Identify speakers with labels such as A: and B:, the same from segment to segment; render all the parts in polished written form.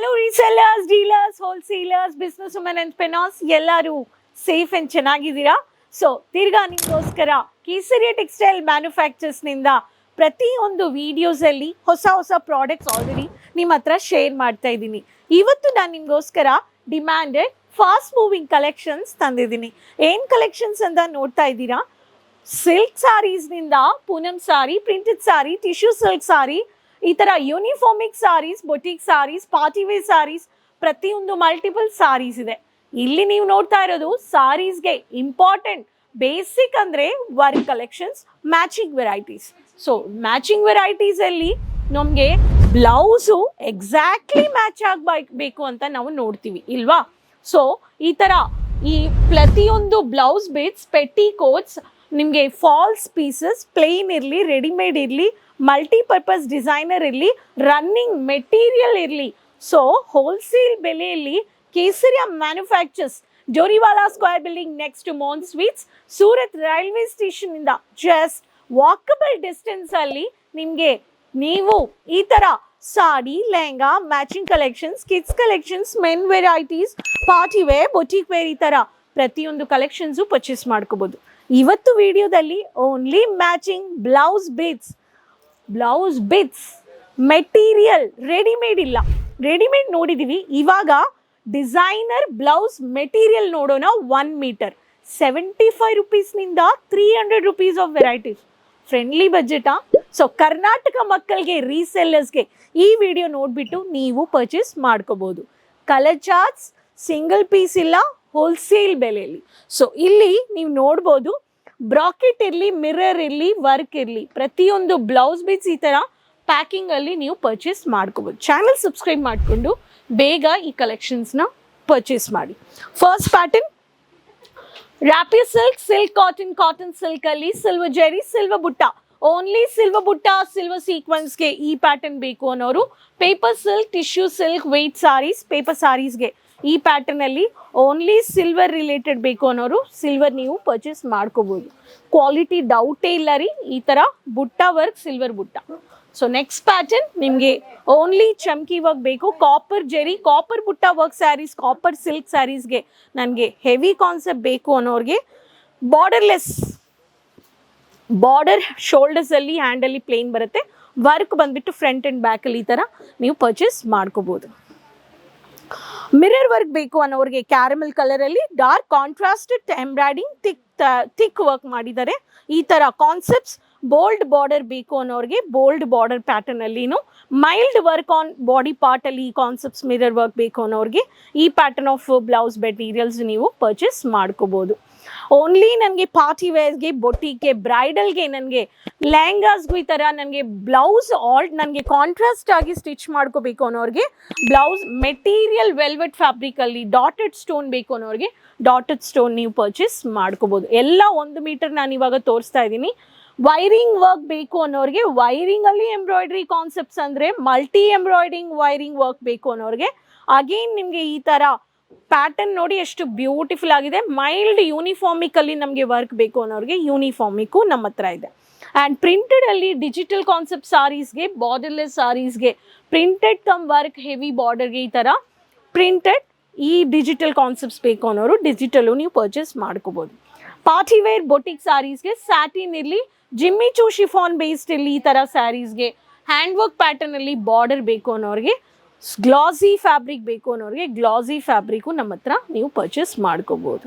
A: Hello resellers, dealers, wholesalers, business women entrepreneurs ಎಲ್ಲರೂ safe and ಚೆನ್ನಾಗಿದ್ದೀರಾ? So ತಿರ್ಗಾ ನಿಮಗೋಸ್ಕರ ಕೇಸರಿಯ ಟೆಕ್ಸ್ಟೈಲ್ ಮ್ಯಾನುಫ್ಯಾಕ್ಚರ್ಸ್ನಿಂದ ಪ್ರತಿಯೊಂದು ವಿಡಿಯೋಸಲ್ಲಿ ಹೊಸ ಹೊಸ ಪ್ರಾಡಕ್ಟ್ಸ್ ಆಲ್ರೆಡಿ ನಿಮ್ಮ ಹತ್ರ ಶೇರ್ ಮಾಡ್ತಾ ಇದ್ದೀನಿ. ಇವತ್ತು ನಾನು ನಿಮಗೋಸ್ಕರ ಡಿಮ್ಯಾಂಡೆಡ್ ಫಾಸ್ಟ್ ಮೂವಿಂಗ್ ಕಲೆಕ್ಷನ್ಸ್ ತಂದಿದ್ದೀನಿ. ಏನು ಕಲೆಕ್ಷನ್ಸ್ ಅಂತ ನೋಡ್ತಾ ಇದ್ದೀರಾ? ಸಿಲ್ಕ್ ಸ್ಯಾರೀಸ್ನಿಂದ Poonam sari, printed sari, tissue silk sari, ಈ ಥರ ಯೂನಿಫಾರ್ಮಿಕ್ ಸಾರೀಸ್, ಬೊಟಿಕ್ ಸಾರೀಸ್, ಪಾರ್ಟಿವೇರ್ ಸಾರೀಸ್, ಪ್ರತಿಯೊಂದು ಮಲ್ಟಿಪಲ್ ಸಾರೀಸ್ ಇದೆ. ಇಲ್ಲಿ ನೀವು ನೋಡ್ತಾ ಇರೋದು ಸಾರೀಸ್ಗೆ ಇಂಪಾರ್ಟೆಂಟ್ ಬೇಸಿಕ್ ಅಂದರೆ work collections, matching varieties. So matching ವೆರೈಟೀಸಲ್ಲಿ ನಮಗೆ ಬ್ಲೌಸು ಎಕ್ಸಾಕ್ಟ್ಲಿ ಮ್ಯಾಚ್ ಆಗಬೇಕು ಅಂತ ನಾವು ನೋಡ್ತೀವಿ ಇಲ್ವಾ? ಸೊ ಈ ಥರ ಈ ಪ್ರತಿಯೊಂದು ಬ್ಲೌಸ್ ಬಿಟ್ಸ್, ಪೆಟ್ಟಿ ಕೋಟ್ಸ್ ನಿಮಗೆ ಫಾಲ್ಸ್ ಪೀಸಸ್, ಪ್ಲೇನ್ ಇರಲಿ, ರೆಡಿಮೇಡ್ ಇರಲಿ, ಮಲ್ಟಿಪರ್ಪಸ್ ಡಿಸೈನರ್ ಇರಲಿ, ರನ್ನಿಂಗ್ ಮೆಟೀರಿಯಲ್ ಇರಲಿ. ಸೊ ಹೋಲ್ಸೇಲ್ ಬೆಲೆಯಲ್ಲಿ Kesariya manufacturers, Joriwala square building next to ಮೋನ್ ಸ್ವೀಟ್ಸ್, ಸೂರತ್ ರೈಲ್ವೆ ಸ್ಟೇಷನಿಂದ ಜಸ್ಟ್ ವಾಕಬಲ್ ಡಿಸ್ಟೆನ್ಸಲ್ಲಿ ನಿಮಗೆ ನೀವು ಈ ಥರ sari, lehenga, matching collections, kids collections, men varieties, party wear, boutique wear, ಈ ಥರ ಪ್ರತಿಯೊಂದು ಕಲೆಕ್ಷನ್ಸು ಪರ್ಚೇಸ್ ಮಾಡ್ಕೋಬೋದು. ಇವತ್ತು ವಿಡಿಯೋದಲ್ಲಿ only matching blouse bits material, readymade ಇಲ್ಲ. ರೆಡಿಮೇಡ್ ನೋಡಿದ್ದೀವಿ, ಇವಾಗ ಡಿಸೈನರ್ ಬ್ಲೌಸ್ ಮೆಟೀರಿಯಲ್ ನೋಡೋಣ. 1 ಮೀಟರ್ 75 ರುಪೀಸ್ನಿಂದ 300 ರುಪೀಸ್ ಆಫ್ ವೆರೈಟೀಸ್. ಫ್ರೆಂಡ್ಲಿ ಬಜೆಟಾ? ಸೊ ಕರ್ನಾಟಕ ಮಕ್ಕಳಿಗೆ, ರೀಸೆಲ್ಲರ್ಸ್ಗೆ ಈ ವಿಡಿಯೋ ನೋಡಿಬಿಟ್ಟು ನೀವು ಪರ್ಚೇಸ್ ಮಾಡ್ಕೋಬೋದು. ಕಲರ್ ಚಾರ್ಟ್ಸ್, ಸಿಂಗಲ್ ಪೀಸ್ ಇಲ್ಲ, ಹೋಲ್ಸೇಲ್ ಬೆಲೆಯಲ್ಲಿ. ಸೊ ಇಲ್ಲಿ ನೀವು ನೋಡ್ಬೋದು, ಬ್ರಾಕೆಟ್ ಇರಲಿ, ಮಿರರ್ ಇರಲಿ, ವರ್ಕ್ ಇರಲಿ, ಪ್ರತಿಯೊಂದು ಬ್ಲೌಸ್ ಬಿಟ್ಸ್ ಈ ಥರ ಪ್ಯಾಕಿಂಗಲ್ಲಿ ನೀವು ಪರ್ಚೇಸ್ ಮಾಡ್ಕೋಬೋದು. ಚಾನಲ್ ಸಬ್ಸ್ಕ್ರೈಬ್ ಮಾಡಿಕೊಂಡು ಬೇಗ ಈ ಕಲೆಕ್ಷನ್ಸ್ನ ಪರ್ಚೇಸ್ ಮಾಡಿ. First pattern rapier silk, silk cotton, cotton ಸಿಲ್ಕಲ್ಲಿ silver zari, silver butta, only silver butta, silver ಸೀಕ್ವೆನ್ಸ್ಗೆ ಈ ಪ್ಯಾಟರ್ನ್ ಬೇಕು ಅನ್ನೋರು, paper silk, tissue silk, weight saris, paper ಸಾರೀಸ್ಗೆ ಈ ಪ್ಯಾಟರ್ನಲ್ಲಿ ಓನ್ಲಿ ಸಿಲ್ವರ್ ರಿಲೇಟೆಡ್ ಬೇಕು ಅನ್ನೋರು ಸಿಲ್ವರ್ ನೀವು ಪರ್ಚೇಸ್ ಮಾಡ್ಕೋಬೋದು. ಕ್ವಾಲಿಟಿ ಡೌಟೇ ಇಲ್ಲ ರೀ. ಈ ಥರ butta work, silver butta. So next pattern ನಿಮಗೆ ಓನ್ಲಿ ಚಮ್ಕಿ ವರ್ಕ್ ಬೇಕು, copper zari, copper butta work saris, copper silk ಸ್ಯಾರೀಸ್ಗೆ ನನಗೆ ಹೆವಿ ಕಾನ್ಸೆಪ್ಟ್ ಬೇಕು ಅನ್ನೋರಿಗೆ ಬಾರ್ಡರ್ಲೆಸ್, ಬಾರ್ಡರ್ ಶೋಲ್ಡರ್ಸಲ್ಲಿ, ಹ್ಯಾಂಡಲ್ಲಿ ಪ್ಲೇನ್ ಬರುತ್ತೆ, ವರ್ಕ್ ಬಂದುಬಿಟ್ಟು ಫ್ರಂಟ್ ಆ್ಯಂಡ್ ಬ್ಯಾಕಲ್ಲಿ ಈ ಥರ ನೀವು ಪರ್ಚೇಸ್ ಮಾಡ್ಕೋಬೋದು. ಮಿರರ್ ವರ್ಕ್ ಬೇಕು ಅನ್ನೋರಿಗೆ ಕ್ಯಾರಮೆಲ್ ಕಲರಲ್ಲಿ dark contrasted embroidering, thick work ಮಾಡಿದ್ದಾರೆ. ಈ ಥರ ಕಾನ್ಸೆಪ್ಟ್ಸ್, ಬೋಲ್ಡ್ ಬಾರ್ಡರ್ ಬೇಕು ಅನ್ನೋರಿಗೆ ಬೋಲ್ಡ್ ಬಾರ್ಡರ್ ಪ್ಯಾಟರ್ನಲ್ಲಿನು, ಮೈಲ್ಡ್ ವರ್ಕ್ ಆನ್ ಬಾಡಿ ಪಾರ್ಟಲ್ಲಿ ಈ ಕಾನ್ಸೆಪ್ಟ್ಸ್, ಮಿರರ್ ವರ್ಕ್ ಬೇಕು ಅನ್ನೋರಿಗೆ ಈ ಪ್ಯಾಟರ್ನ್ ಆಫ್ ಬ್ಲೌಸ್ ಮೆಟೀರಿಯಲ್ಸ್ ನೀವು ಪರ್ಚೇಸ್ ಮಾಡ್ಕೋಬೋದು. ಓನ್ಲಿ ನನಗೆ ಪಾರ್ಟಿ ವೇರ್ಸ್ಗೆ, ಬೊಟಿಕ್ಗೆ, ಬ್ರೈಡಲ್ಗೆ, ನನಗೆ ಲೆಹಂಗಾಸ್ಗೂ ಈ ಥರ ನನಗೆ ಬ್ಲೌಸ್ ನನಗೆ ಕಾಂಟ್ರಾಸ್ಟ್ ಆಗಿ ಸ್ಟಿಚ್ ಮಾಡ್ಕೋಬೇಕು ಅನ್ನೋರಿಗೆ, ಬ್ಲೌಸ್ ಮೆಟೀರಿಯಲ್ ವೆಲ್ವೆಟ್ ಫ್ಯಾಬ್ರಿಕಲ್ಲಿ ಡಾಟೆಡ್ ಸ್ಟೋನ್ ಬೇಕು ಅನ್ನೋರಿಗೆ ಡಾಟೆಡ್ ಸ್ಟೋನ್ ನೀವು ಪರ್ಚೇಸ್ ಮಾಡ್ಕೋಬೋದು. ಎಲ್ಲ 1 ಮೀಟರ್ ನಾನು ಇವಾಗ ತೋರಿಸ್ತಾ ಇದ್ದೀನಿ. ವೈರಿಂಗ್ ವರ್ಕ್ ಬೇಕು ಅನ್ನೋರಿಗೆ, ವೈರಿಂಗಲ್ಲಿ ಎಂಬ್ರಾಯ್ಡ್ರಿ ಕಾನ್ಸೆಪ್ಟ್ಸ್ ಅಂದರೆ ಮಲ್ಟಿ ಎಂಬ್ರಾಯ್ಡಿಂಗ್ ವೈರಿಂಗ್ ವರ್ಕ್ ಬೇಕು ಅನ್ನೋರಿಗೆ, ಅಗೇನ್ ನಿಮಗೆ ಈ ಥರ ಪ್ಯಾಟರ್ನ್ ನೋಡಿ ಎಷ್ಟು ಬ್ಯೂಟಿಫುಲ್ ಆಗಿದೆ. ಮೈಲ್ಡ್ ಯೂನಿಫಾರ್ಮಿಕಲ್ಲಿ ನಮಗೆ ವರ್ಕ್ ಬೇಕು ಅನ್ನೋರಿಗೆ ಯೂನಿಫಾರ್ಮಿಕ್ಕು ನಮ್ಮ ಹತ್ರ ಇದೆ. ಆ್ಯಂಡ್ ಪ್ರಿಂಟೆಡಲ್ಲಿ ಡಿಜಿಟಲ್ ಕಾನ್ಸೆಪ್ಟ್ ಸಾರೀಸ್ಗೆ, ಬಾರ್ಡರ್ಲೆಸ್ ಸಾರೀಸ್ಗೆ, ಪ್ರಿಂಟೆಡ್ ಕಮ್ ವರ್ಕ್ ಹೆವಿ ಬಾರ್ಡರ್ಗೆ ಈ ಥರ ಪ್ರಿಂಟೆಡ್ ಈ ಡಿಜಿಟಲ್ ಕಾನ್ಸೆಪ್ಟ್ಸ್ ಬೇಕು ಅನ್ನೋರು ಡಿಜಿಟಲು ನೀವು ಪರ್ಚೇಸ್ ಮಾಡ್ಕೋಬೋದು. ಪಾರ್ಟಿ ವೇರ್ ಬೊಟಿಕ್ ಸ್ಯಾರೀಸ್ಗೆ ಸ್ಯಾಟಿನ್ ಇರಲಿ, ಜಿಮ್ಮಿ ಚೂ ಶಿಫಾನ್ ಬೇಸ್ಡ್ ಇರಲಿ, ಈ ಥರ ಸ್ಯಾರೀಸ್ಗೆ ಹ್ಯಾಂಡ್ ವರ್ಕ್ ಪ್ಯಾಟರ್ನಲ್ಲಿ ಬಾರ್ಡರ್ ಬೇಕು ಅನ್ನೋರಿಗೆ, ಗ್ಲಾಸಿ ಫ್ಯಾಬ್ರಿಕ್ ಬೇಕು ಅನ್ನೋರಿಗೆ ಗ್ಲಾಸಿ ಫ್ಯಾಬ್ರಿಕ್ಕು ನಮ್ಮ ಹತ್ರ ನೀವು ಪರ್ಚೇಸ್ ಮಾಡ್ಕೋಬೋದು.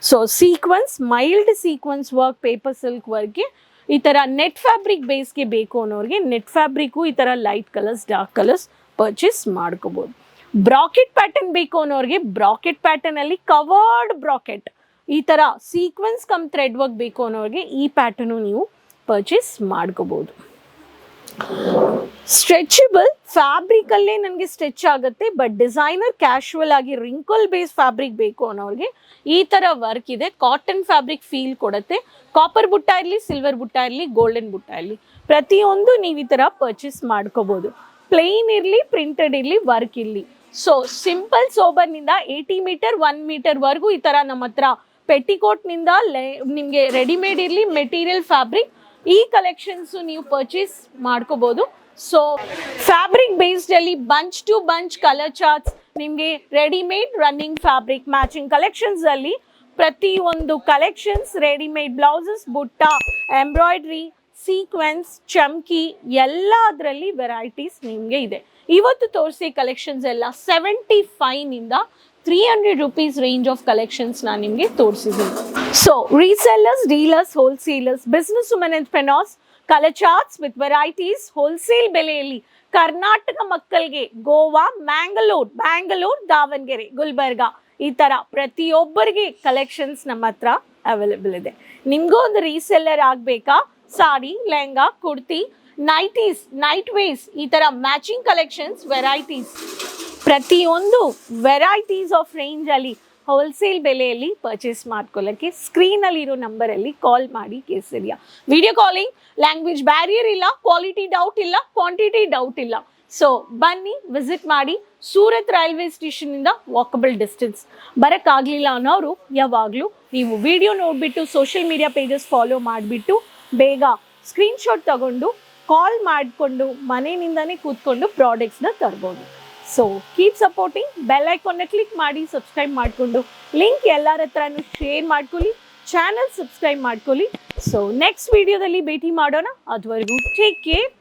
A: So sequence, mild sequence work, paper silk ವರ್ಕ್ಗೆ ಈ ಥರ ನೆಟ್ ಫ್ಯಾಬ್ರಿಕ್ ಬೇಸ್ಗೆ ಬೇಕು ಅನ್ನೋರಿಗೆ ನೆಟ್ ಫ್ಯಾಬ್ರಿಕ್ಕು ಈ ಥರ light colours, dark colours purchase ಮಾಡ್ಕೋಬೋದು. ಬ್ರಾಕೆಟ್ ಪ್ಯಾಟರ್ನ್ ಬೇಕು ಅನ್ನೋರಿಗೆ ಬ್ರಾಕೆಟ್ ಪ್ಯಾಟರ್ನಲ್ಲಿ ಕವರ್ಡ್ ಬ್ರಾಕೆಟ್, ಈ ಥರ ಸೀಕ್ವೆನ್ಸ್ ಕಮ್ ಥ್ರೆಡ್ ವರ್ಕ್ ಬೇಕು ಅನ್ನೋರಿಗೆ ಈ ಪ್ಯಾಟರ್ನು ನೀವು ಪರ್ಚೇಸ್ ಮಾಡ್ಕೋಬೋದು. ಸ್ಟ್ರೆಚಬಲ್ ಫ್ಯಾಬ್ರಿಕಲ್ಲೇ ನನಗೆ ಸ್ಟಿಚ್ ಆಗುತ್ತೆ, ಬಟ್ ಡಿಸೈನರ್ ಕ್ಯಾಶುವಲ್ ಆಗಿ ರಿಂಕಲ್ ಬೇಸ್ ಫ್ಯಾಬ್ರಿಕ್ ಬೇಕು ಅನ್ನೋರಿಗೆ ಈ ಥರ ವರ್ಕ್ ಇದೆ. ಕಾಟನ್ ಫ್ಯಾಬ್ರಿಕ್ ಫೀಲ್ ಕೊಡುತ್ತೆ. ಕಾಪರ್ ಬುಟ್ಟ ಇರಲಿ, ಸಿಲ್ವರ್ ಬುಟ್ಟ ಇರಲಿ, ಗೋಲ್ಡನ್ ಬುಟ್ಟ ಇರಲಿ, ಪ್ರತಿಯೊಂದು ನೀವು ಈ ಥರ ಪರ್ಚೇಸ್ ಮಾಡ್ಕೋಬೋದು. ಪ್ಲೇನ್ ಇರಲಿ, ಪ್ರಿಂಟೆಡ್ ಇರಲಿ, ವರ್ಕ್ ಇರಲಿ. ಸೊ ಸಿಂಪಲ್ ಸೋಬರ್ನಿಂದ 80 ಮೀಟರ್ 1 ಮೀಟರ್ವರೆಗೂ ಈ ಥರ ನಮ್ಮ ಹತ್ರ ಪೆಟಿಕೋಟ್ನಿಂದ ನಿಮಗೆ ರೆಡಿಮೇಡ್ ಇರಲಿ, ಮೆಟೀರಿಯಲ್ ಫ್ಯಾಬ್ರಿಕ್, ಈ ಕಲೆಕ್ಷನ್ಸು ನೀವು ಪರ್ಚೇಸ್ ಮಾಡ್ಕೋಬೋದು. ಸೊ ಫ್ಯಾಬ್ರಿಕ್ ಬೇಸ್ಡ್ ಅಲ್ಲಿ bunch to bunch colour charts ನಿಮಗೆ readymade running fabric matching collections ಅಲ್ಲಿ ಪ್ರತಿಯೊಂದು collections readymade blouses, butta, embroidery, sequence, chamki ಎಲ್ಲದರಲ್ಲಿ ವೆರೈಟೀಸ್ ನಿಮಗೆ ಇದೆ. ಇವತ್ತು ತೋರಿಸಿ ಕಲೆಕ್ಷನ್ಸ್ ಎಲ್ಲ 75 300 rupees ರೇಂಜ್ ಆಫ್ ಕಲೆಕ್ಷನ್ಸ್ ನಾನು ನಿಮಗೆ ತೋರಿಸಿದ್ದೀನಿ. So resellers, dealers, wholesalers, business women entrepreneurs, colour charts with varieties wholesale ಬೆಲೆಯಲ್ಲಿ ಕರ್ನಾಟಕ ಮಕ್ಕಳಿಗೆ ಗೋವಾ, ಬ್ಯಾಂಗ್ಳೂರ್, ದಾವಣಗೆರೆ, ಗುಲ್ಬರ್ಗ ಈ ಥರ ಪ್ರತಿಯೊಬ್ಬರಿಗೆ ಕಲೆಕ್ಷನ್ಸ್ ನಮ್ಮ ಹತ್ರ ಅವೈಲೇಬಲ್ ಇದೆ. ನಿಮಗೂ ಒಂದು ರೀಸೆಲ್ಲರ್ ಆಗಬೇಕಾ? Sari, lehenga, kurti, nighties, night wears ಈ ಥರ ಮ್ಯಾಚಿಂಗ್ ಕಲೆಕ್ಷನ್ಸ್ ವೆರೈಟೀಸ್ ಪ್ರತಿಯೊಂದು ವೆರೈಟೀಸ್ ಆಫ್ ರೇಂಜಲ್ಲಿ ಹೋಲ್ಸೇಲ್ ಬೆಲೆಯಲ್ಲಿ ಪರ್ಚೇಸ್ ಮಾಡ್ಕೊಳ್ಳೋಕ್ಕೆ ಸ್ಕ್ರೀನಲ್ಲಿರೋ ನಂಬರಲ್ಲಿ ಕಾಲ್ ಮಾಡಿ Kesariya. Video calling, language barrier ಇಲ್ಲ, ಕ್ವಾಲಿಟಿ ಡೌಟ್ ಇಲ್ಲ, ಕ್ವಾಂಟಿಟಿ ಡೌಟ್ ಇಲ್ಲ. ಸೊ ಬನ್ನಿ, ವಿಸಿಟ್ ಮಾಡಿ. ಸೂರತ್ ರೈಲ್ವೆ ಸ್ಟೇಷನಿಂದ ವಾಕಬಲ್ ಡಿಸ್ಟೆನ್ಸ್. ಬರೋಕ್ಕಾಗಲಿಲ್ಲ ಅನ್ನೋರು ಯಾವಾಗಲೂ ನೀವು ವಿಡಿಯೋ ನೋಡಿಬಿಟ್ಟು ಸೋಷಿಯಲ್ ಮೀಡಿಯಾ ಪೇಜಸ್ ಫಾಲೋ ಮಾಡಿಬಿಟ್ಟು ಬೇಗ ಸ್ಕ್ರೀನ್ಶಾಟ್ ತಗೊಂಡು ಕಾಲ್ ಮಾಡಿಕೊಂಡು ಮನೆಯಿಂದನೇ ಕೂತ್ಕೊಂಡು ಪ್ರಾಡಕ್ಟ್ಸ್ನ ತರ್ಬೋದು. ಸೊ ಕೀಪ್ ಸಪೋರ್ಟಿಂಗ್, ಬೆಲ್ ಐಕಾನ್ನ ಕ್ಲಿಕ್ ಮಾಡಿ, ಸಬ್ಸ್ಕ್ರೈಬ್ ಮಾಡಿಕೊಂಡು ಲಿಂಕ್ ಎಲ್ಲರ ಹತ್ರನೂ ಶೇರ್ ಮಾಡ್ಕೊಳ್ಳಿ, ಚಾನಲ್ ಸಬ್ಸ್ಕ್ರೈಬ್ ಮಾಡ್ಕೊಳ್ಳಿ. ಸೊ ನೆಕ್ಸ್ಟ್ ವಿಡಿಯೋದಲ್ಲಿ ಭೇಟಿ ಮಾಡೋಣ. ಅದುವರೆಗೂ ಟೇಕ್ ಕೇರ್,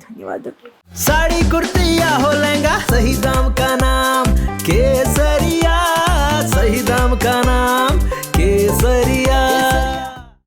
A: ಧನ್ಯವಾದಗಳು.
B: साड़ी कुर्ती या हो लहंगा, सही दाम का नाम केसरिया, सही दाम का नाम.